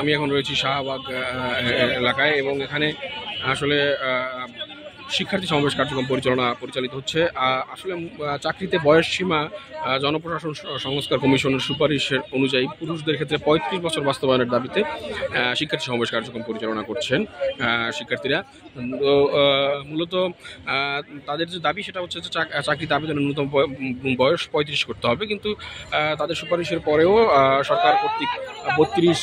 আমি এখন রয়েছি শাহবাগ এলাকায় এবং এখানে আসলে শিক্ষার্থী সমাবেশ কার্যক্রম পরিচালিত হচ্ছে। আসলে চাকরিতে বয়স সীমা জনপ্রশাসন সংস্কার কমিশনের সুপারিশের অনুযায়ী পুরুষদের ক্ষেত্রে 35 বছর বাস্তবায়নের দাবিতে শিক্ষার্থী সমাবেশ কার্যক্রম পরিচালনা করছেন শিক্ষার্থীরা। তো মূলত তাদের যে দাবি সেটা হচ্ছে যে চাকরিতে আবেদনের ন্যূনতম বয়স 35 করতে হবে, কিন্তু তাদের সুপারিশের পরেও সরকার কর্তৃক 32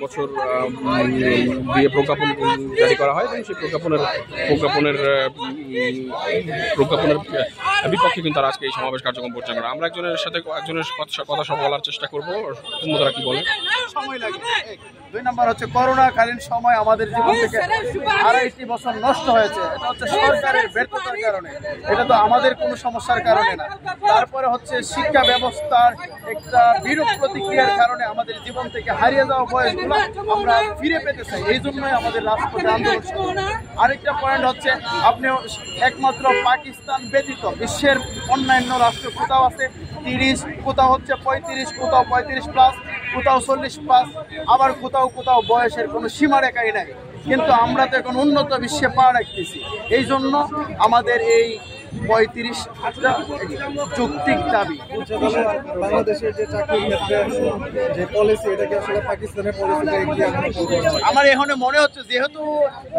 বছর দিয়ে প্রজ্ঞাপন জারি করা হয় এবং সেই প্রজ্ঞাপনের বিপক্ষে কিন্তু তারা আজকে এই সমাবেশ কার্যক্রম পরিচালনা করে। আমরা একজনের কথা সব বলার চেষ্টা করবো, তারা কি বলে। সময় লাগে। 2 নম্বর হচ্ছে করোনাকালীন সময় আমাদের জীবন থেকে 2.5 বছর নষ্ট হয়েছে। এটা হচ্ছে সরকারের ব্যর্থতার কারণে, এটা তো আমাদের কোনো সমস্যার কারণে না। তারপরে হচ্ছে শিক্ষা ব্যবস্থার একটা বিরূপ প্রতিক্রিয়ার কারণে আমাদের জীবন থেকে হারিয়ে যাওয়া বয়সগুলো আমরা ফিরে পেতে চাই, এই জন্যই আমাদের রাজপথে আন্দোলন। আরেকটা পয়েন্ট হচ্ছে, আপনি একমাত্র পাকিস্তান ব্যতীত বিশ্বের অন্যান্য রাষ্ট্র কোথাও আছে 30, কোথাও হচ্ছে 35, কোথাও 35+, কোথাও 40+, আবার কোথাও বয়সের কোনো সীমারেখাই নাই। কিন্তু আমরা তো এখন উন্নত বিশ্বে পা রাখতেছি, এই জন্য আমাদের এই 35টা যৌক্তিক দাবি। বাংলাদেশের যে চাকরির ক্ষেত্রে যে পলিসি, এটা কি আসলে পাকিস্তানের পলিসিটা আমার এখানে মনে হচ্ছে যেহেতু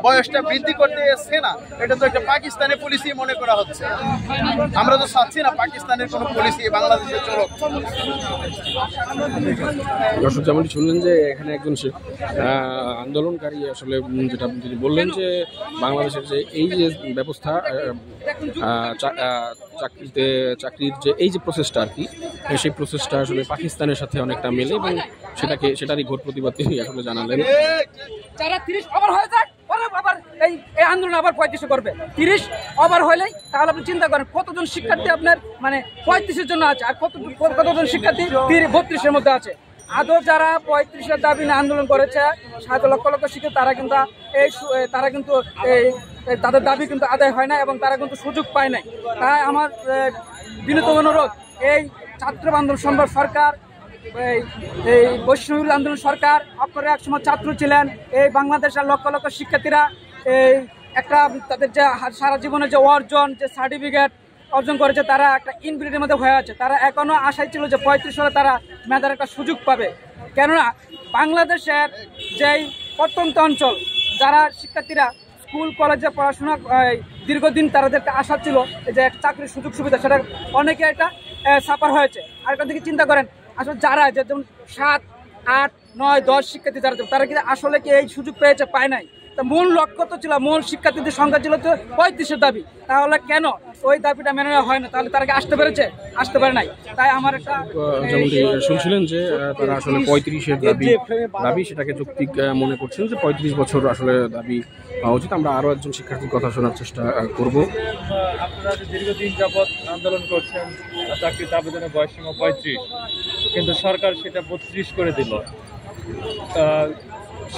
বয়সটা বৃদ্ধি করতে এসছে না, এটা তো একটা পাকিস্তানের পলিসি মনে করা হচ্ছে। আমরা তো চাচ্ছি না পাকিস্তানের কোনো পলিসি বাংলাদেশে চলুক। দর্শক যেমনটি শুনলেন যে এখানে একজন আন্দোলনকারী আসলে যেটা তিনি বললেন যে বাংলাদেশের যে এই যে ব্যবস্থা চাকরির যে এই যে প্রসেসটা আর কি, সেই প্রসেসটা আসলে পাকিস্তানের সাথে অনেকটা মেলে এবং সেটারই ঘোর প্রতিবাদ তিনি আসলে জানালেন। যারা 30 ওভার হয়ে যায় আবার এই আন্দোলন আবার 35 করবে। 30 ওভার হলেই তাহলে আপনি চিন্তা করেন কতজন শিক্ষার্থী আপনার মানে 35-এর জন্য আছে আর কতজন শিক্ষার্থী 32-এর মধ্যে আছে। আদৌ যারা 35-এর দাবি নিয়ে আন্দোলন করেছে 7 লক্ষ শিক্ষার্থী, তারা কিন্তু তাদের দাবি কিন্তু আদায় হয় না এবং তারা কিন্তু সুযোগ পায় নাই। তাই আমার বিনীত অনুরোধ, এই ছাত্র আন্দোলন সম্ভব সরকার, এই বৈষ্ণবী আন্দোলন সরকার, আপনারা একসময় ছাত্র ছিলেন, এই বাংলাদেশের লক্ষ শিক্ষার্থীরা এই একটা তাদের যে সারা জীবনের যে অর্জন, যে সার্টিফিকেট অর্জন করেছে, তারা একটা ইনভিলিটির মধ্যে হয়ে আছে। তারা এখনো আশায় ছিল যে 35 সালে তারা মেধার একটা সুযোগ পাবে। কেননা বাংলাদেশের যেই প্রত্যন্ত অঞ্চল যারা শিক্ষার্থীরা স্কুল কলেজে পড়াশোনা দীর্ঘদিন তাদেরকে আশা ছিল যে চাকরির সুযোগ সুবিধা, সেটা অনেকে এটা সাফার হয়েছে। আর একটা দিকে চিন্তা করেন, আসলে যারা যেমন 7, 8, 9, 10 শিক্ষার্থী তারা কি আসলে কি এই সুযোগ পেয়েছে? পায় নাই। তা মূল লক্ষ্য তো ছিল, মূল শিক্ষার্থীদের সংখ্যা ছিল তো 35-এর দাবি, তাহলে কেন ওই দাবিটা মেনে নেওয়া হয় না? তাহলে তারা কি আসতে পারে নাই। তাই আমার একটা যেমনটি শুনছিলেন যে তারা আসলে 35-এর দাবি সেটাকে যৌক্তিক মনে করছেন, যে 35 বছর আসলে দাবি পাওয়া উচিত। আমরা আরো একজন শিক্ষার্থীর কথা শোনার চেষ্টা করব। আপনারা যে দীর্ঘদিন যাবৎ আন্দোলন করছেন চাকরিতে আবেদনের বয়সসীমা 35, কিন্তু সরকার সেটা 32 করে দিল।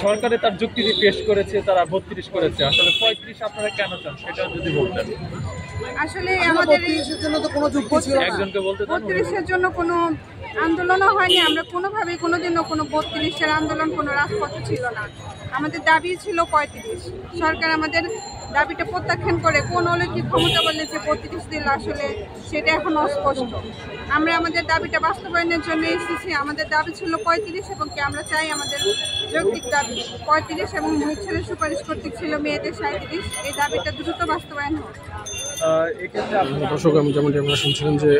সরকারে তার যুক্তি পেশ করেছে, তারা 32 করেছে। আসলে 35 আপনারা কেন চান সেটা যদি বলতেন। আসলে আমাদের 32-এর জন্য তো কোনো যুক্তি ছিল না। একজনকে বলতে দেন। 32-এর জন্য কোনো আন্দোলনও হয়নি, আমরা কোনোভাবেই কোনোদিনও কোনো 32-এর আন্দোলন কোনো রাজপথে ছিল না। আমাদের দাবি ছিল 35। সরকার আমাদের দাবিটা প্রত্যাখ্যান করে কোন অলৌকিক ক্ষমতা বললে যে 32 দিল, আসলে সেটা এখন অস্পষ্ট। আমরা আমাদের দাবিটা বাস্তবায়নের জন্য এসেছি। আমাদের দাবি ছিল 35 এবং কি আমরা চাই আমাদের যৌক্তিক দাবি 35 এবং মিছিলের সুপারিশ কর্তৃক ছিল মেয়েদের 37। এই দাবিটা দ্রুত বাস্তবায়ন হোক। দর্শক যেমনটি আপনারা শুনছিলেন যে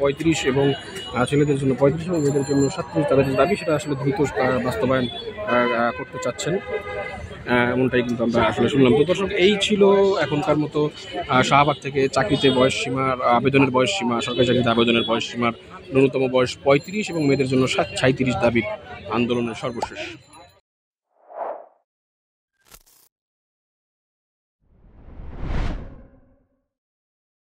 35 এবং ছেলেদের জন্য 35 এবং মেয়েদের জন্য 37 তাদের যে দাবি সেটা আসলে দ্রুত বাস্তবায়ন করতে চাচ্ছেন, এমনটাই কিন্তু আমরা আসলে শুনলাম। তো দর্শক, এই ছিল এখনকার মতো শাহবাগ থেকে চাকরিতে আবেদনের বয়স সীমা, সরকারি চাকরিতে আবেদনের বয়স সীমার ন্যূনতম বয়স 35 এবং মেয়েদের জন্য 37 দাবির আন্দোলনের সর্বশেষ।